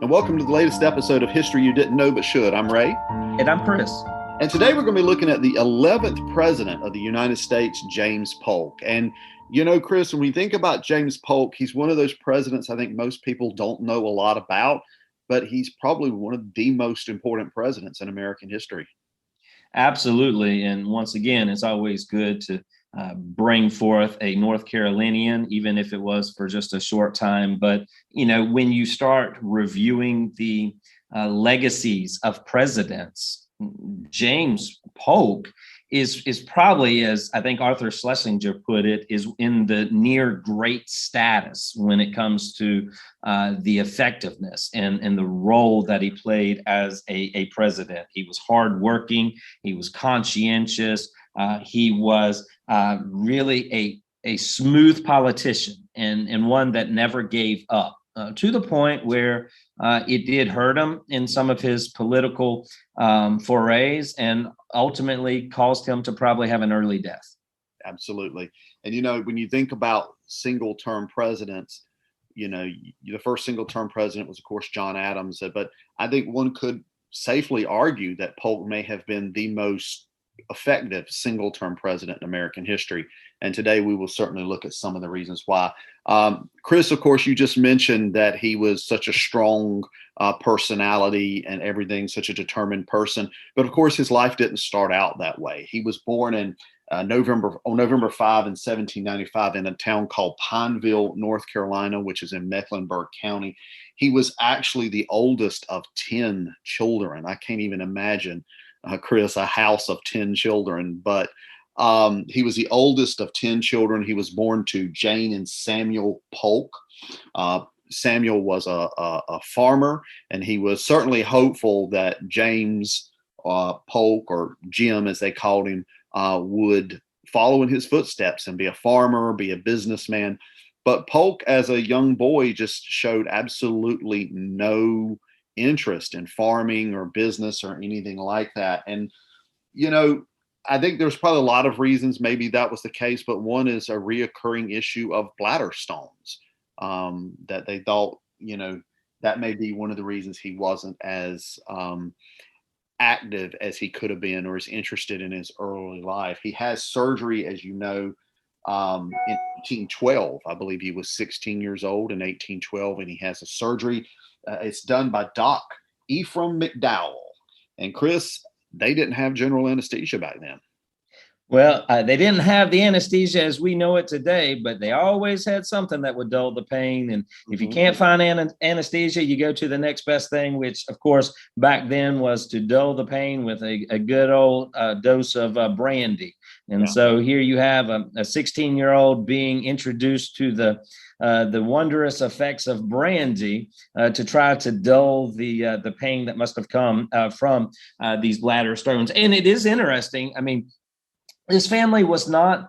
and welcome to the latest episode of History You Didn't Know But Should. I'm Ray. And I'm Chris. And today we're going to be looking at the 11th president of the United States, James Polk. And you know, Chris, when we think about James Polk, he's one of those presidents I think most people don't know a lot about, but he's probably one of the most important presidents in American history. Absolutely. And once again, it's always good to bring forth a North Carolinian, even if it was for just a short time. But, you know, when you start reviewing the legacies of presidents, James Polk is probably, as I think Arthur Schlesinger put it, is in the near great status when it comes to the effectiveness and the role that he played as a president. He was hardworking, he was conscientious, he was really a smooth politician and one that never gave up. To the point where it did hurt him in some of his political forays and ultimately caused him to probably have an early death. Absolutely. And, you know, when you think about single term presidents, you know, the first single term president was, of course, John Adams. But I think one could safely argue that Polk may have been the most effective single term president in American history. And today we will certainly look at some of the reasons why. Chris, of course, you just mentioned that he was such a strong personality and everything, such a determined person. But of course, his life didn't start out that way. He was born in November 5 in 1795 in a town called Pineville, North Carolina, which is in Mecklenburg County. He was actually the oldest of 10 children. I can't even imagine, Chris, a house of 10 children, but he was the oldest of 10 children. He was born to Jane and Samuel Polk. Samuel was a farmer, and he was certainly hopeful that James Polk, or Jim as they called him, would follow in his footsteps and be a farmer, be a businessman. But Polk, as a young boy, just showed absolutely no interest in farming or business or anything like that. And, you know, I think there's probably a lot of reasons maybe that was the case, but one is a reoccurring issue of bladder stones, that they thought, you know, that may be one of the reasons he wasn't as active as he could have been or as interested in his early life. He has surgery, as you know, in 1812. I believe he was 16 years old in 1812, and he has a surgery. It's done by Doc Ephraim McDowell. And Chris, they didn't have general anesthesia back then. Well, they didn't have the anesthesia as we know it today, but they always had something that would dull the pain. And if you can't find anesthesia, you go to the next best thing, which, of course, back then was to dull the pain with a good old dose of brandy. And so here you have a 16-year-old being introduced to the wondrous effects of brandy to try to dull the pain that must have come from these bladder stones. And it is interesting. I mean, his family was not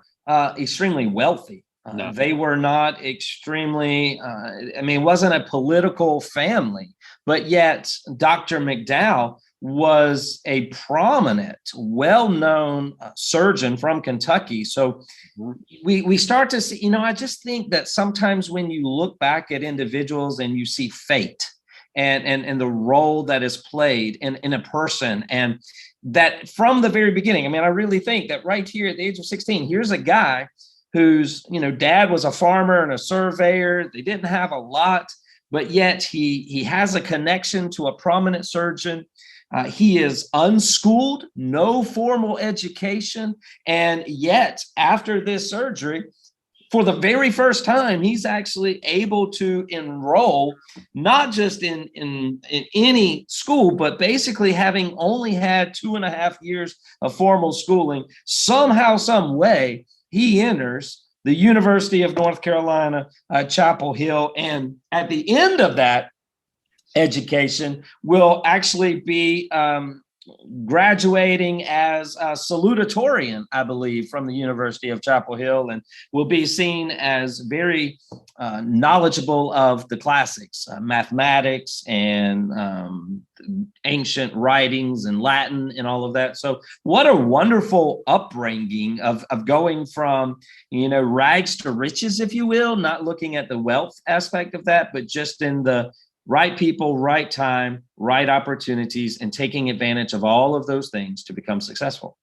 extremely wealthy. No. They were not extremely, it wasn't a political family, but yet Dr. McDowell was a prominent, well-known surgeon from Kentucky. So we start to see, you know, I just think that sometimes when you look back at individuals and you see fate and the role that is played in a person, and that from the very beginning, I really think that right here at the age of 16, here's a guy whose, you know, dad was a farmer and a surveyor. They didn't have a lot, but yet he has a connection to a prominent surgeon. He is unschooled, no formal education. And yet after this surgery, for the very first time, he's actually able to enroll, not just in any school, but basically having only had 2.5 years of formal schooling. Somehow, some way, he enters the University of North Carolina, Chapel Hill. And at the end of that education will actually be graduating as a salutatorian, I believe, from the University of Chapel Hill, and will be seen as very knowledgeable of the classics, mathematics and ancient writings and Latin and all of that. So what a wonderful upbringing of going from, you know, rags to riches, if you will, not looking at the wealth aspect of that, but just in the right people, right time, right opportunities, and taking advantage of all of those things to become successful.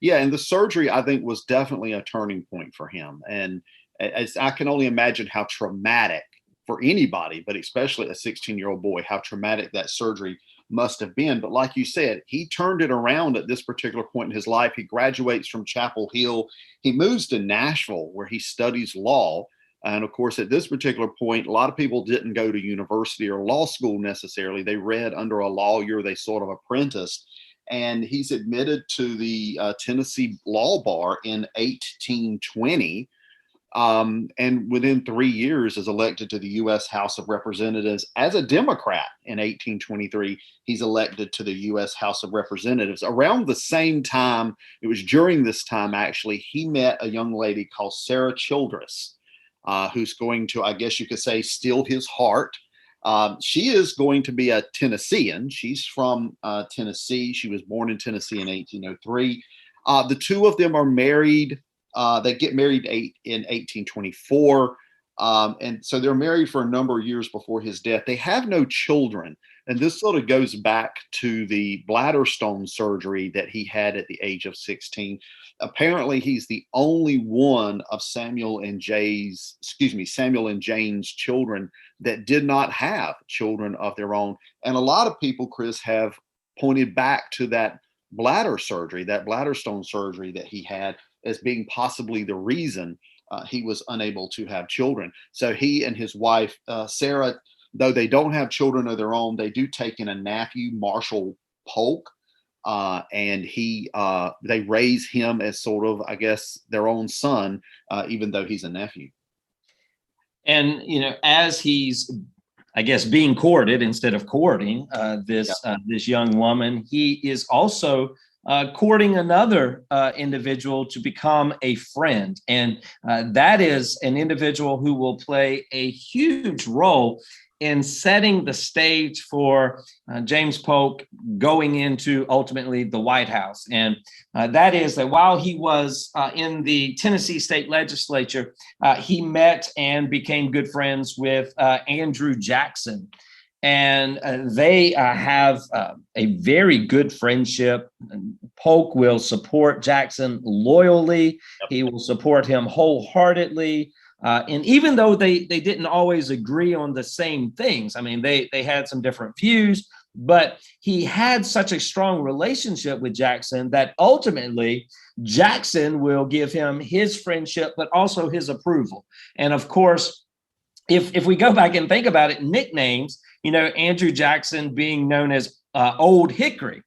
Yeah, and the surgery I think was definitely a turning point for him. And as I can only imagine how traumatic for anybody, but especially a 16-year-old boy, how traumatic that surgery must have been. But like you said, he turned it around at this particular point in his life. He graduates from Chapel Hill. He moves to Nashville, where he studies law. And of course, at this particular point, a lot of people didn't go to university or law school necessarily. They read under a lawyer, they sort of apprenticed. And he's admitted to the Tennessee law bar in 1820. And within 3 years is elected to the U.S. House of Representatives as a Democrat. In 1823, he's elected to the U.S. House of Representatives. Around the same time, it was during this time actually, he met a young lady called Sarah Childress, who's going to, I guess you could say, steal his heart. She is going to be a Tennessean. She's from Tennessee. She was born in Tennessee in 1803. The two of them are married. They get married in 1824. And so they're married for a number of years before his death. They have no children. And this sort of goes back to the bladder stone surgery that he had at the age of 16. Apparently, he's the only one of Samuel and Jane's children that did not have children of their own. And a lot of people, Chris, have pointed back to that bladder surgery, that bladder stone surgery that he had, as being possibly the reason he was unable to have children. So he and his wife, Sarah, though they don't have children of their own, they do take in a nephew, Marshall Polk, and they raise him as sort of, I guess, their own son, even though he's a nephew. And as he's, I guess, being courted instead of courting this young woman, he is also courting another individual to become a friend. And that is an individual who will play a huge role in setting the stage for James Polk going into ultimately the White House. And that is that while he was in the Tennessee state legislature, he met and became good friends with Andrew Jackson. And they have a very good friendship. Polk will support Jackson loyally. He will support him wholeheartedly. And even though they didn't always agree on the same things, I mean, they had some different views, but he had such a strong relationship with Jackson that ultimately Jackson will give him his friendship, but also his approval. And of course, if we go back and think about it, nicknames, Andrew Jackson being known as Old Hickory.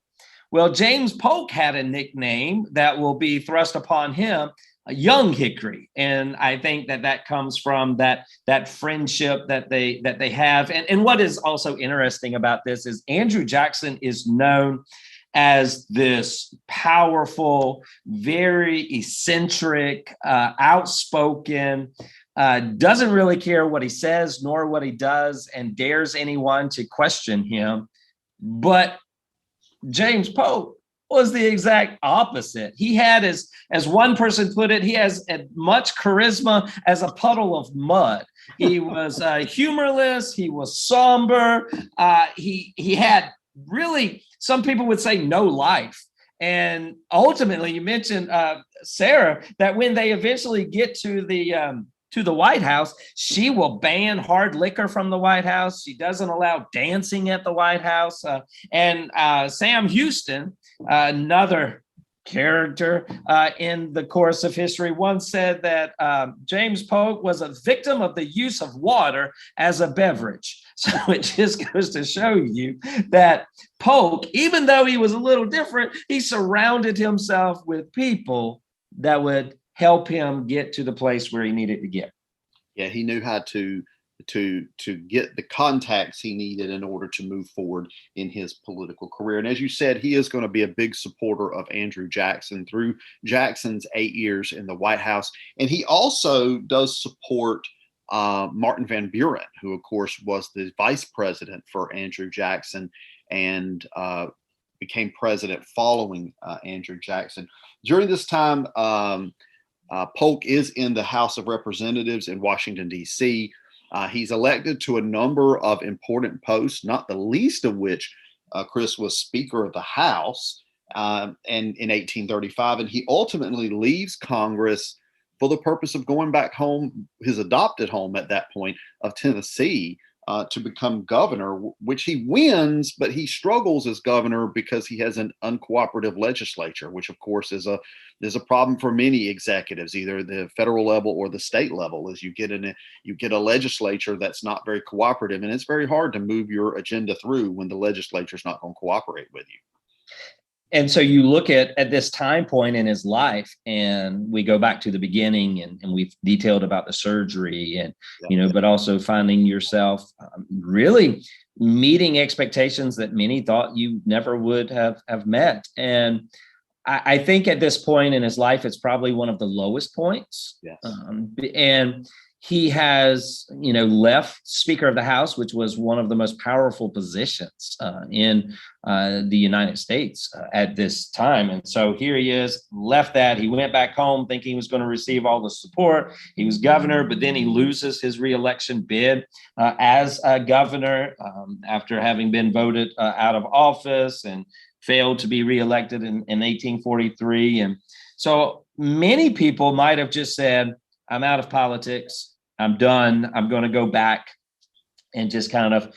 Well, James Polk had a nickname that will be thrust upon him, Young Hickory. And I think that comes from that friendship that they have. And what is also interesting about this is Andrew Jackson is known as this powerful, very eccentric, outspoken, doesn't really care what he says nor what he does, and dares anyone to question him. But James Polk was the exact opposite. He had, as one person put it, he has as much charisma as a puddle of mud. He was humorless. He was somber. He had really, some people would say, no life. And ultimately, you mentioned Sarah, that when they eventually get to the White House, she will ban hard liquor from the White House. She doesn't allow dancing at the White House. And Sam Houston, another character in the course of history, once said that James Polk was a victim of the use of water as a beverage. So it just goes to show you that Polk, even though he was a little different, he surrounded himself with people that would help him get to the place where he needed to get. Yeah, he knew how to get the contacts he needed in order to move forward in his political career. And as you said, he is going to be a big supporter of Andrew Jackson through Jackson's 8 years in the White House. And he also does support Martin Van Buren, who, of course, was the vice president for Andrew Jackson and became president following Andrew Jackson. During this time, Polk is in the House of Representatives in Washington, D.C. He's elected to a number of important posts, not the least of which, Chris, was Speaker of the House and in 1835. And he ultimately leaves Congress for the purpose of going back home, his adopted home at that point of Tennessee, to become governor, which he wins, but he struggles as governor because he has an uncooperative legislature, which of course is a problem for many executives, either the federal level or the state level. As you get a legislature that's not very cooperative, and it's very hard to move your agenda through when the legislature's not going to cooperate with you. And so you look at this time point in his life, and we go back to the beginning, and we've detailed about the surgery, and but also finding yourself really meeting expectations that many thought you never would have met. And I think at this point in his life, it's probably one of the lowest points. Yes. And he has, left Speaker of the House, which was one of the most powerful positions in the United States at this time. And so here he is, left that. He went back home thinking he was going to receive all the support. He was governor, but then he loses his reelection bid as a governor after having been voted out of office and failed to be reelected in 1843. And so many people might have just said, I'm out of politics. I'm done. I'm going to go back and just kind of,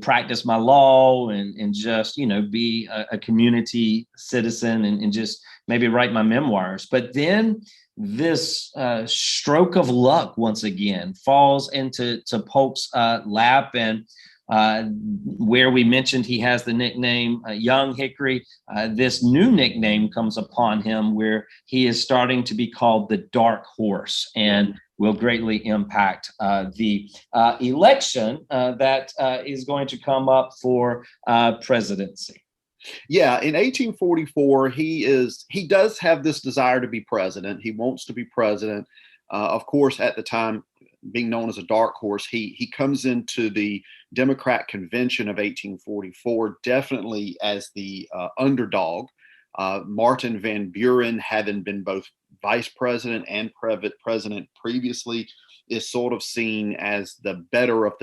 practice my law and just, be a community citizen and just maybe write my memoirs. But then this stroke of luck once again falls into Polk's lap, and where we mentioned he has the nickname Young Hickory, this new nickname comes upon him where he is starting to be called the Dark Horse, and will greatly impact the election that is going to come up for presidency. Yeah, in 1844, he does have this desire to be president. He wants to be president. Of course, at the time, being known as a dark horse, he comes into the Democrat convention of 1844 definitely as the underdog. Martin Van Buren, having been both vice president and president previously, is sort of seen as the better of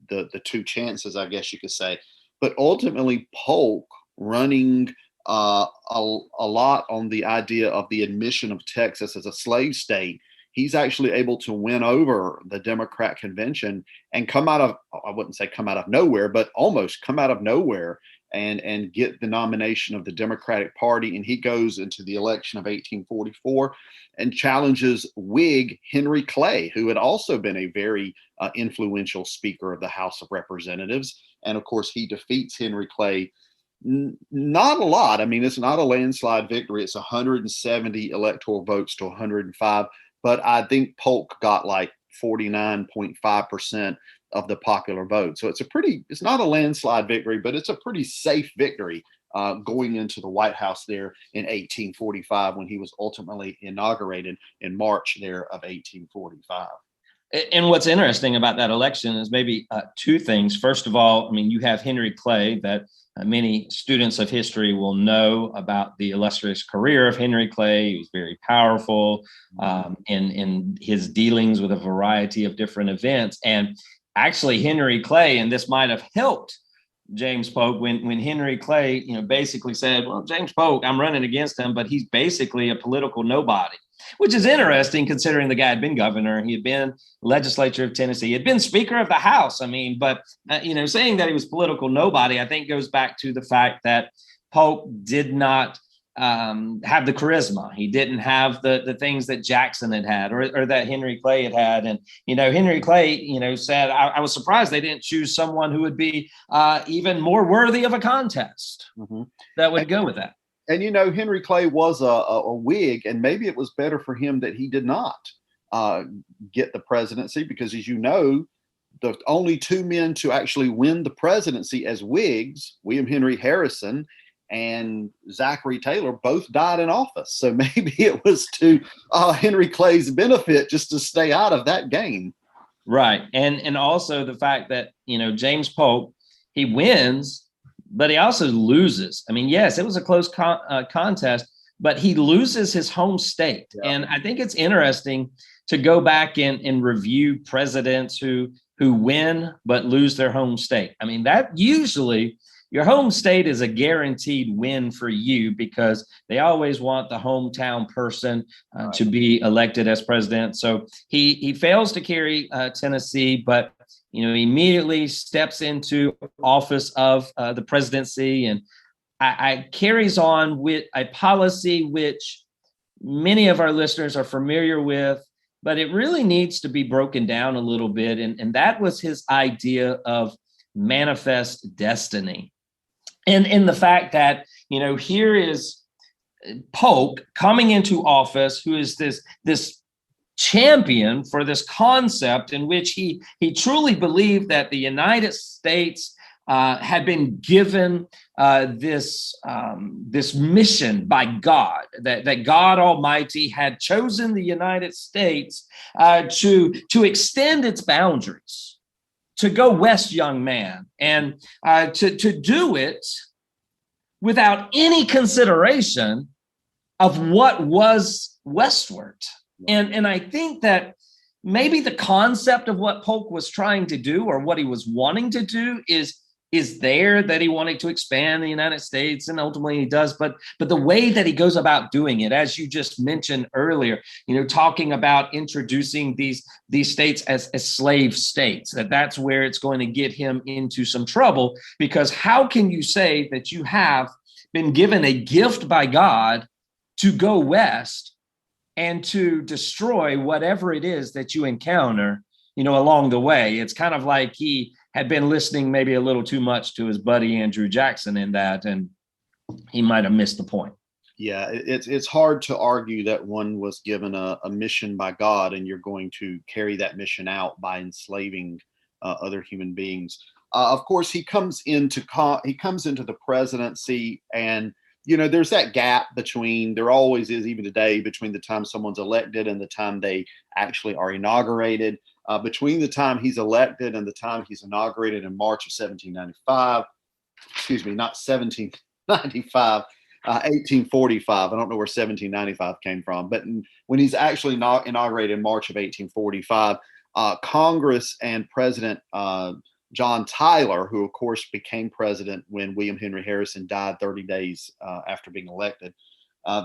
the two chances, I guess you could say. But ultimately, Polk, running a lot on the idea of the admission of Texas as a slave state, he's actually able to win over the Democrat convention and come out of, I wouldn't say come out of nowhere, but almost come out of nowhere and get the nomination of the Democratic Party. And he goes into the election of 1844 and challenges Whig Henry Clay, who had also been a very influential Speaker of the House of Representatives. And of course, he defeats Henry Clay. Not a lot. I mean, it's not a landslide victory. It's 170 electoral votes to 105. But I think Polk got like 49.5% of the popular vote. So it's not a landslide victory, but it's a pretty safe victory going into the White House there in 1845 when he was ultimately inaugurated in March there of 1845. And what's interesting about that election is maybe two things. First of all, I mean, you have Henry Clay that many students of history will know about the illustrious career of Henry Clay. He was very powerful in his dealings with a variety of different events. And actually, Henry Clay, and this might have helped James Polk when Henry Clay, basically said, well, James Polk, I'm running against him, but he's basically a political nobody. Which is interesting considering the guy had been governor, he had been legislature of Tennessee, he had been Speaker of the House. I mean, but, saying that he was political nobody, I think goes back to the fact that Polk did not have the charisma. He didn't have the things that Jackson had or that Henry Clay had. And, Henry Clay, said, I was surprised they didn't choose someone who would be even more worthy of a contest that would go with that. And, Henry Clay was a Whig, and maybe it was better for him that he did not get the presidency because, as you know, the only two men to actually win the presidency as Whigs, William Henry Harrison and Zachary Taylor, both died in office. So maybe it was to Henry Clay's benefit just to stay out of that game. Right. And also the fact that, James Polk, he wins, but he also loses. I mean, yes, it was a close contest, but he loses his home state. Yeah. And I think it's interesting to go back and review presidents who who win but lose their home state. I mean, that usually your home state is a guaranteed win for you because they always want the hometown person to be elected as president. So he fails to carry Tennessee, but immediately steps into office of the presidency, and I carries on with a policy which many of our listeners are familiar with, but it really needs to be broken down a little bit. And that was his idea of manifest destiny. And in the fact that, here is Polk coming into office, who is this champion for this concept in which he truly believed that the United States had been given this mission by God, that God Almighty had chosen the United States to extend its boundaries, to go west, young man, and to do it without any consideration of what was westward. And I think that maybe the concept of what Polk was trying to do, or what he was wanting to do, is there, that he wanted to expand the United States, and ultimately he does, but the way that he goes about doing it, as you just mentioned earlier, talking about introducing these states as slave states, that's where it's going to get him into some trouble, because how can you say that you have been given a gift by God to go west and to destroy whatever it is that you encounter, along the way? It's kind of like he had been listening maybe a little too much to his buddy Andrew Jackson in that, and he might have missed the point. Yeah, it's hard to argue that one was given a mission by God, and you're going to carry that mission out by enslaving other human beings. Of course, he comes into the presidency, and there's that gap between, there always is, even today, between the time someone's elected and the time they actually are inaugurated. Between the time he's elected and the time he's inaugurated in March of 1795, excuse me, not 1795, 1845. I don't know where 1795 came from, but when he's actually inaugurated in March of 1845, Congress and President John Tyler, who of course became president when William Henry Harrison died 30 days after being elected,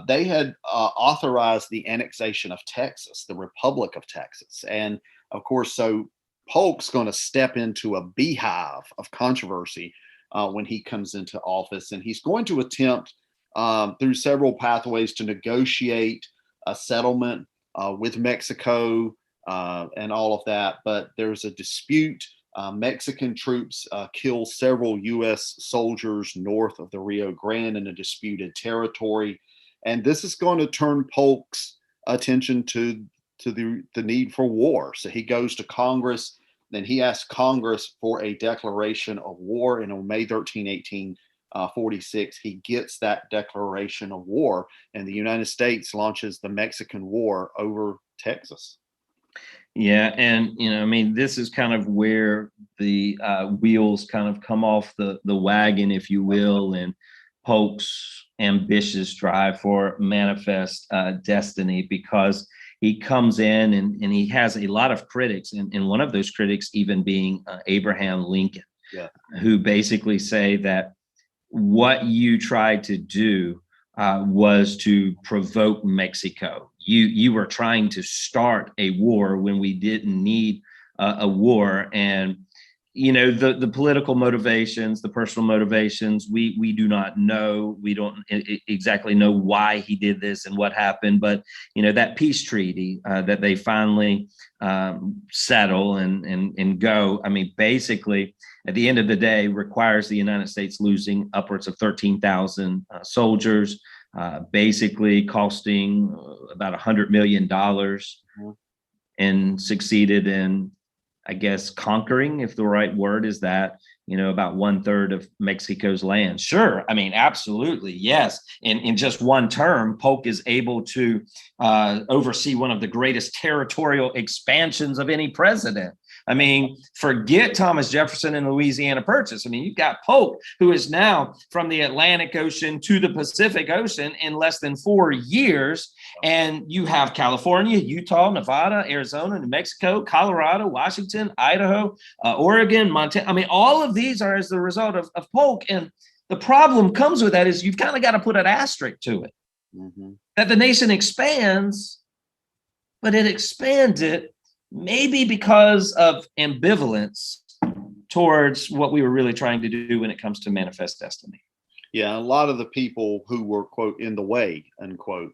they had authorized the annexation of Texas, the Republic of Texas. And of course, so Polk's going to step into a beehive of controversy when he comes into office. And he's going to attempt through several pathways to negotiate a settlement with Mexico and all of that. But there's a dispute. Mexican troops kill several U.S. soldiers north of the Rio Grande in a disputed territory. And this is going to turn Polk's attention to the need for war. So he goes to Congress, then he asks Congress for a declaration of war. And on May 13, 1846, he gets that declaration of war, and the United States launches the Mexican War over Texas. Yeah. And, this is kind of where the wheels kind of come off the wagon, if you will, and Polk's ambitious drive for manifest destiny, because he comes in and he has a lot of critics, and one of those critics even being Abraham Lincoln, who basically say that what you tried to do was to provoke Mexico. You were trying to start a war when we didn't need a war. And the political motivations, the personal motivations, we do not know. We don't exactly know why he did this and what happened. But that peace treaty that they finally settle and go, basically at the end of the day requires the United States losing upwards of 13,000 soldiers, basically costing about $100 million, and succeeded in, I guess, conquering, if the right word is that, about 1/3 of Mexico's land. Sure. Absolutely. Yes. In just one term, Polk is able to oversee one of the greatest territorial expansions of any president. I mean, forget Thomas Jefferson and Louisiana Purchase. I mean, you've got Polk, who is now from the Atlantic Ocean to the Pacific Ocean in less than 4 years. And you have California, Utah, Nevada, Arizona, New Mexico, Colorado, Washington, Idaho, Oregon, Montana. I mean, all of these are as the result of Polk. And the problem comes with that is you've kind of got to put an asterisk to it. That the nation expands, but it expanded maybe because of ambivalence towards what we were really trying to do when it comes to manifest destiny. Yeah, a lot of the people who were, quote, in the way, unquote,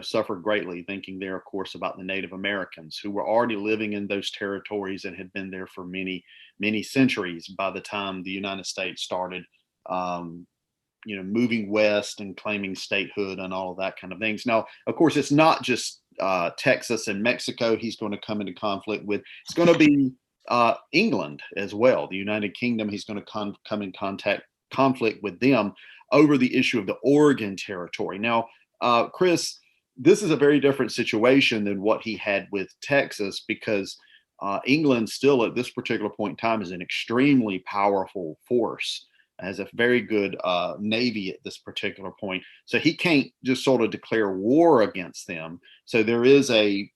suffered greatly, thinking there, of course, about the Native Americans who were already living in those territories and had been there for many, many centuries by the time the United States started, moving west and claiming statehood and all of that kind of things. Now, of course, it's not just Texas and Mexico he's going to come into conflict with. It's going to be England as well, the United Kingdom. He's going to come in conflict with them over the issue of the Oregon Territory. Now, Chris, this is a very different situation than what he had with Texas, because England still at this particular point in time is an extremely powerful force, has a very good navy at this particular point. So he can't just sort of declare war against them. So there is a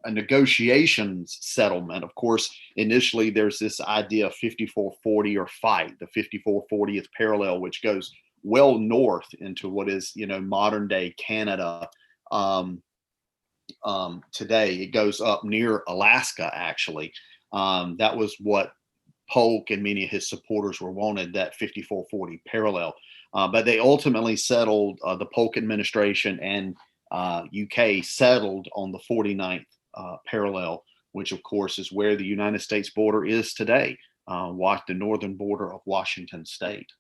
negotiations settlement. Of course, initially there's this idea of 5440 or fight, the 5440th parallel, which goes well north into what is, modern day Canada. Today it goes up near Alaska, actually. That was what Polk and many of his supporters were wanted, that 5440 parallel. But they ultimately settled, the Polk administration and UK settled on the 49th parallel, which of course is where the United States border is today, the northern border of Washington state.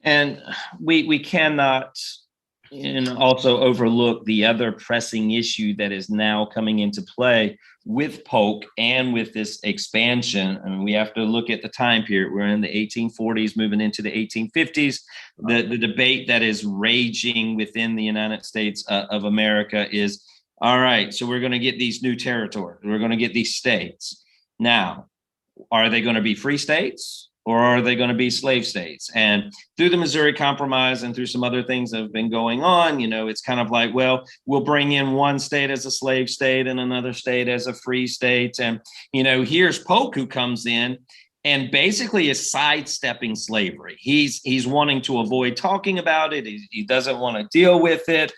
And we cannot also overlook the other pressing issue that is now coming into play with Polk and with this expansion. I mean, we have to look at the time period. We're in the 1840s, moving into the 1850s. The debate that is raging within the United States of America is, all right, so we're going to get these new territories. We're going to get these states. Now, are they going to be free states? Or are they going to be slave states? And through the Missouri Compromise and through some other things that have been going on, it's kind of like, well, we'll bring in one state as a slave state and another state as a free state. And, here's Polk, who comes in and basically is sidestepping slavery. He's wanting to avoid talking about it. He doesn't want to deal with it,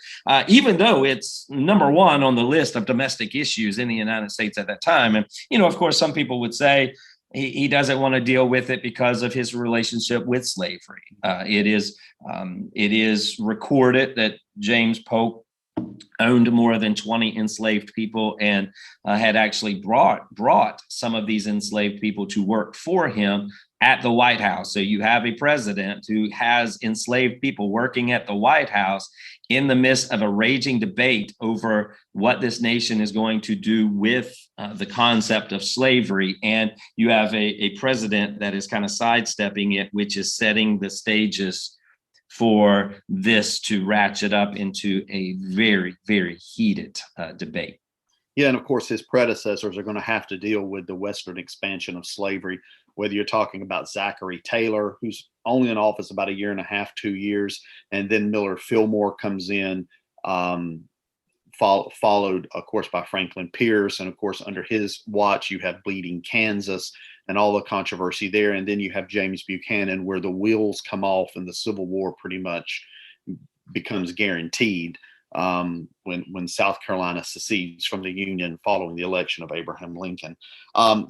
even though it's number one on the list of domestic issues in the United States at that time. And, of course, some people would say, he doesn't want to deal with it because of his relationship with slavery. It is recorded that James Polk owned more than 20 enslaved people and had actually brought some of these enslaved people to work for him at the White House. So you have a president who has enslaved people working at the White House in the midst of a raging debate over what this nation is going to do with the concept of slavery. And you have a president that is kind of sidestepping it, which is setting the stages for this to ratchet up into a very, very heated debate. Yeah, and of course, his predecessors are going to have to deal with the Western expansion of slavery, whether you're talking about Zachary Taylor, who's only in office about a year and a half, 2 years, and then Millard Fillmore comes in, followed, of course, by Franklin Pierce. And of course, under his watch, you have Bleeding Kansas and all the controversy there. And then you have James Buchanan, where the wheels come off and the Civil War pretty much becomes guaranteed when South Carolina secedes from the Union following the election of Abraham Lincoln.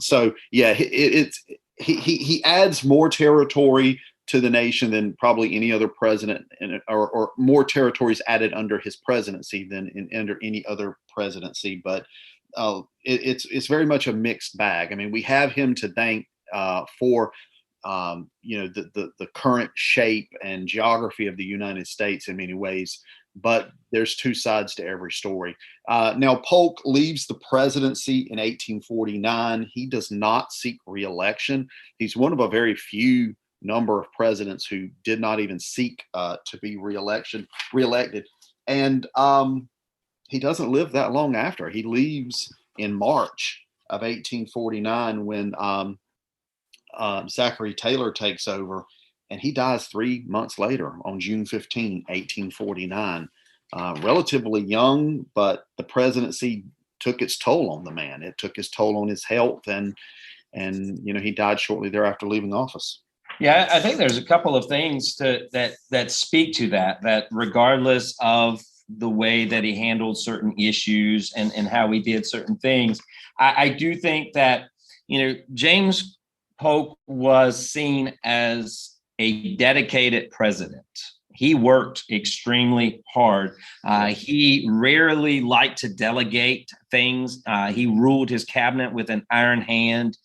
So yeah, he adds more territory to the nation than probably any other president, or more territories added under his presidency than under any other presidency. But it's very much a mixed bag. I mean, we have him to thank for the current shape and geography of the United States in many ways, but there's two sides to every story. Now, Polk leaves the presidency in 1849. He does not seek re-election. He's one of a very few number of presidents who did not even seek to be reelected. And he doesn't live that long after. He leaves in March of 1849 when Zachary Taylor takes over, and he dies 3 months later on June 15, 1849. Relatively young, but the presidency took its toll on the man. It took its toll on his health, and he died shortly thereafter leaving office. Yeah, I think there's a couple of things that speak to that regardless of the way that he handled certain issues and how he did certain things, I do think that, James Polk was seen as a dedicated president. He worked extremely hard. He rarely liked to delegate things. He ruled his cabinet with an iron hand.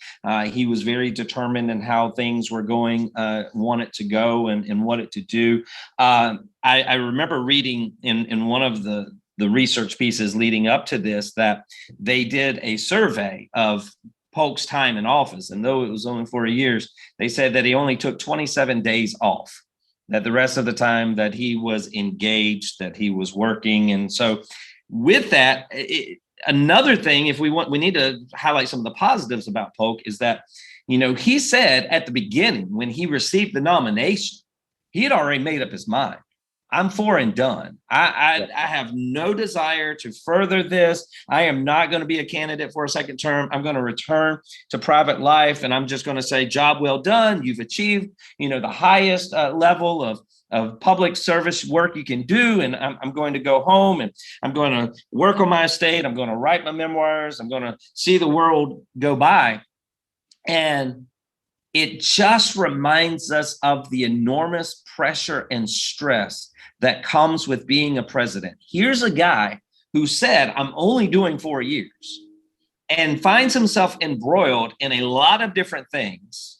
He was very determined in how things were going, wanted to go and wanted to do. I remember reading in one of the research pieces leading up to this that they did a survey of Polk's time in office. And though it was only 4 years, they said that he only took 27 days off, that the rest of the time that he was engaged, that he was working. And so with that, another thing, if we need to highlight some of the positives about Polk, is that, he said at the beginning when he received the nomination, he had already made up his mind. I'm for and done. I have no desire to further this. I am not going to be a candidate for a second term. I'm going to return to private life, and I'm just going to say, job well done. You've achieved, the highest level of public service work you can do, and I'm going to go home and I'm going to work on my estate. I'm going to write my memoirs. I'm going to see the world go by. And it just reminds us of the enormous pressure and stress that comes with being a president. Here's a guy who said, I'm only doing 4 years, and finds himself embroiled in a lot of different things,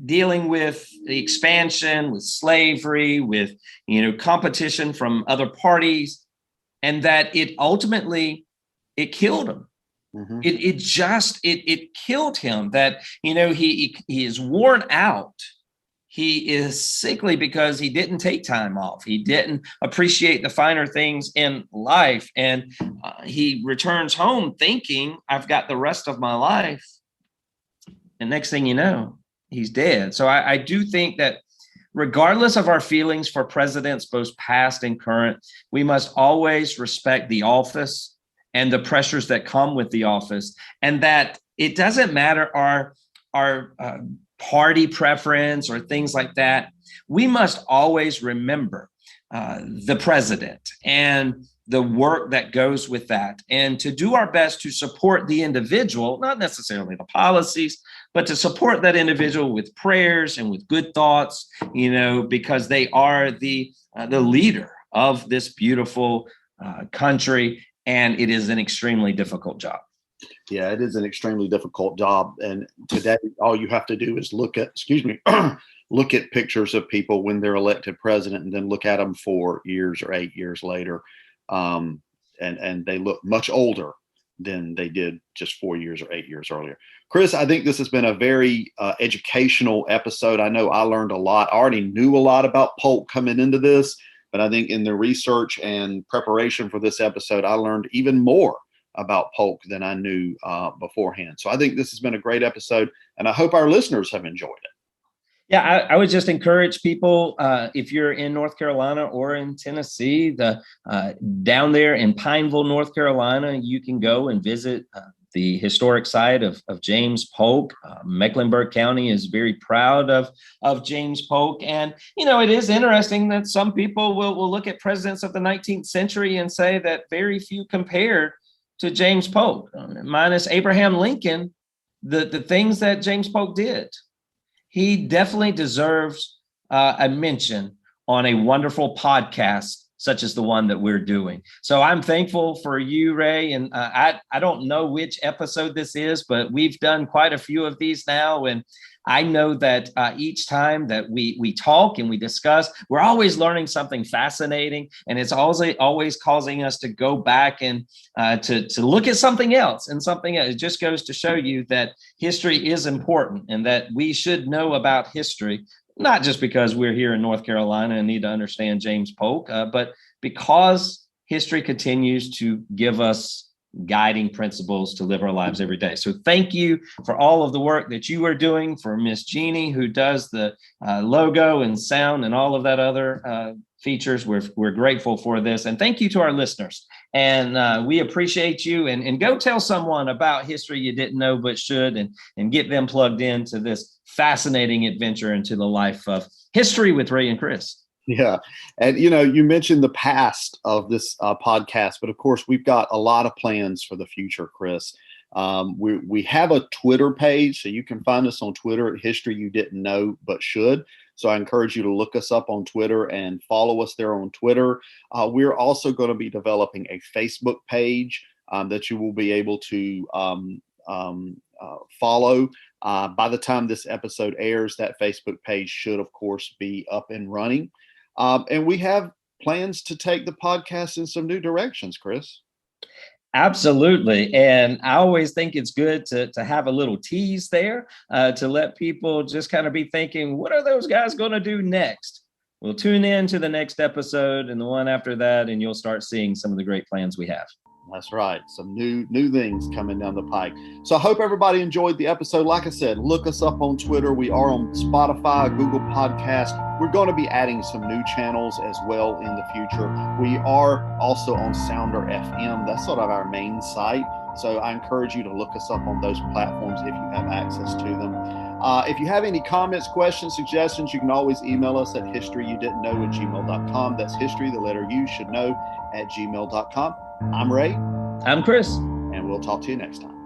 dealing with the expansion, with slavery, with, competition from other parties, and that it ultimately, it killed him. Mm-hmm. It killed him, that, he is worn out. He is sickly because he didn't take time off. He didn't appreciate the finer things in life. And he returns home thinking, I've got the rest of my life. And next thing you know, he's dead. So I do think that regardless of our feelings for presidents, both past and current, we must always respect the office and the pressures that come with the office, and that it doesn't matter our party preference or things like that. We must always remember the president and the work that goes with that, and to do our best to support the individual, not necessarily the policies, but to support that individual with prayers and with good thoughts, because they are the leader of this beautiful country, and it is an extremely difficult job. Yeah, it is an extremely difficult job. And today, all you have to do is look at pictures of people when they're elected president, and then look at them 4 years or 8 years later. And they look much older than they did just 4 years or 8 years earlier. Chris, I think this has been a very educational episode. I know I learned a lot. I already knew a lot about Polk coming into this, but I think in the research and preparation for this episode, I learned even more about Polk than I knew beforehand. So I think this has been a great episode, and I hope our listeners have enjoyed it. Yeah, I would just encourage people, if you're in North Carolina or in Tennessee, down there in Pineville, North Carolina, you can go and visit the historic site of James Polk. Mecklenburg County is very proud of James Polk. And, it is interesting that some people will look at presidents of the 19th century and say that very few compared to James Polk, minus Abraham Lincoln, the things that James Polk did. He definitely deserves a mention on a wonderful podcast such as the one that we're doing. So I'm thankful for you, Ray. And I don't know which episode this is, but we've done quite a few of these now. And I know that each time that we talk and we discuss, we're always learning something fascinating. And it's always causing us to go back and to look at something else and something else. It just goes to show you that history is important, and that we should know about history, not just because we're here in North Carolina and need to understand James Polk, but because history continues to give us guiding principles to live our lives every day. So thank you for all of the work that you are doing, for Miss Jeannie, who does the logo and sound and all of that other features. We're grateful for this. And thank you to our listeners. And we appreciate you. And go tell someone about history you didn't know but should, and get them plugged into this fascinating adventure into the life of history with Ray and Chris. Yeah. And, you mentioned the past of this podcast, but of course, we've got a lot of plans for the future, Chris. We have a Twitter page, so you can find us on Twitter at History You Didn't Know But Should. So I encourage you to look us up on Twitter and follow us there on Twitter. We're also going to be developing a Facebook page that you will be able to follow. By the time this episode airs, that Facebook page should, of course, be up and running. And we have plans to take the podcast in some new directions, Chris. Absolutely. And I always think it's good to have a little tease there to let people just kind of be thinking, what are those guys going to do next? Well, tune in to the next episode and the one after that, and you'll start seeing some of the great plans we have. That's right. Some new things coming down the pike. So I hope everybody enjoyed the episode. Like I said, look us up on Twitter. We are on Spotify, Google Podcast. We're going to be adding some new channels as well in the future. We are also on Sounder FM. That's sort of our main site. So I encourage you to look us up on those platforms if you have access to them. If you have any comments, questions, suggestions, you can always email us at historyyouDidn'tknow@gmail.com. That's history, the letter U, should know, @gmail.com. I'm Ray. I'm Chris. And we'll talk to you next time.